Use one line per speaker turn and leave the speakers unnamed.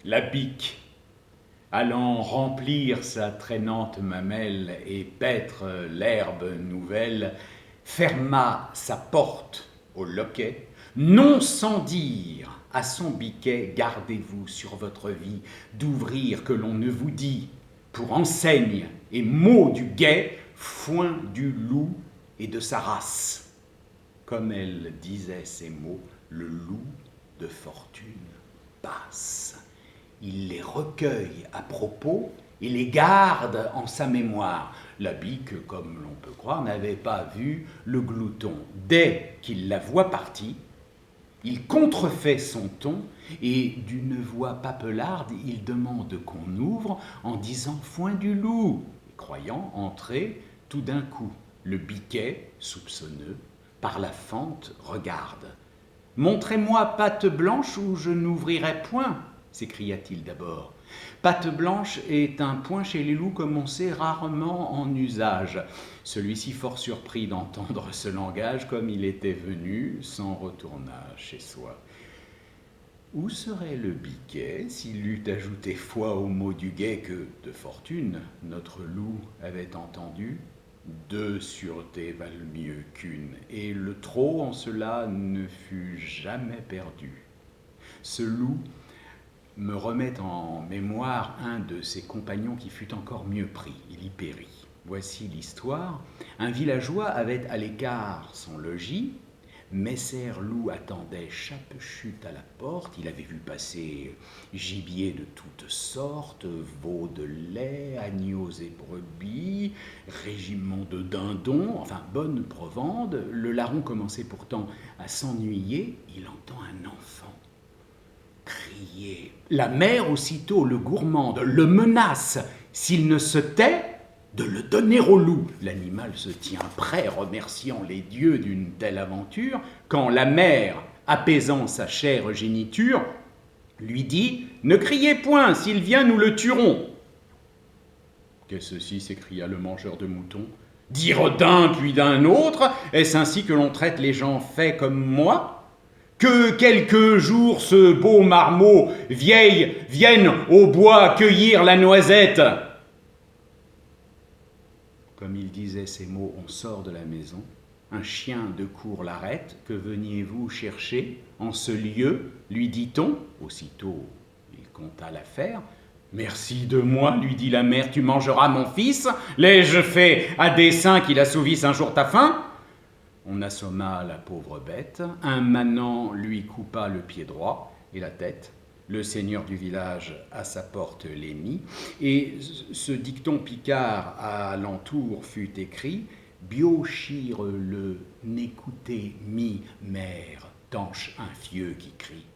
La bique, allant remplir sa traînante mamelle et paître l'herbe nouvelle, ferma sa porte au loquet, non sans dire à son biquet: gardez-vous sur votre vie d'ouvrir que l'on ne vous dit, pour enseigne et mot du guet, foin du loup et de sa race. Comme elle disait ces mots, le loup de fortune passe. Il les recueille à propos et les garde en sa mémoire. La bique, comme l'on peut croire, n'avait pas vu le glouton. Dès qu'il la voit partie, il contrefait son ton et d'une voix papelarde, il demande qu'on ouvre en disant foin du loup. Et croyant entrer, tout d'un coup, le biquet, soupçonneux, par la fente regarde. Montrez-moi patte blanche ou je n'ouvrirai point, s'écria-t-il d'abord. Patte blanche est un point chez les loups comme on sait rarement en usage. Celui-ci, fort surpris d'entendre ce langage, comme il était venu, s'en retourna chez soi. Où serait le biquet s'il eût ajouté foi au mot du guet que, de fortune, notre loup avait entendu? Deux sûretés valent mieux qu'une, et le trop en cela ne fut jamais perdu. Ce loup me remet en mémoire un de ses compagnons qui fut encore mieux pris, il y périt. Voici l'histoire. Un villageois avait à l'écart son logis. Messer Loup attendait chaque chute à la porte. Il avait vu passer gibier de toutes sortes, veaux de lait, agneaux et brebis, régiment de dindons, enfin bonne provende. Le larron commençait pourtant à s'ennuyer. Il entend un enfant crier. La mère aussitôt le gourmande le menace, s'il ne se tait, de le donner au loup. L'animal se tient prêt, remerciant les dieux d'une telle aventure, quand la mère, apaisant sa chère géniture, lui dit: ne criez point, s'il vient, nous le tuerons. Qu'est-ce ceci? S'écria le mangeur de moutons. Dire d'un puis d'un autre, est-ce ainsi que l'on traite les gens faits comme moi? Que quelques jours ce beau marmot vieille vienne au bois cueillir la noisette. Comme il disait ces mots, on sort de la maison. Un chien de cour l'arrête. Que veniez-vous chercher en ce lieu, lui dit-on. Aussitôt, il conta l'affaire. Merci de moi, lui dit la mère, tu mangeras mon fils. L'ai-je fait à dessein qu'il assouvisse un jour ta faim? On assomma la pauvre bête. Un manant lui coupa le pied droit et la tête. Le seigneur du village à sa porte les mit, et ce dicton picard à l'entour fut écrit: Biochire le n'écoutez mi mère, tanche un fieux qui crie.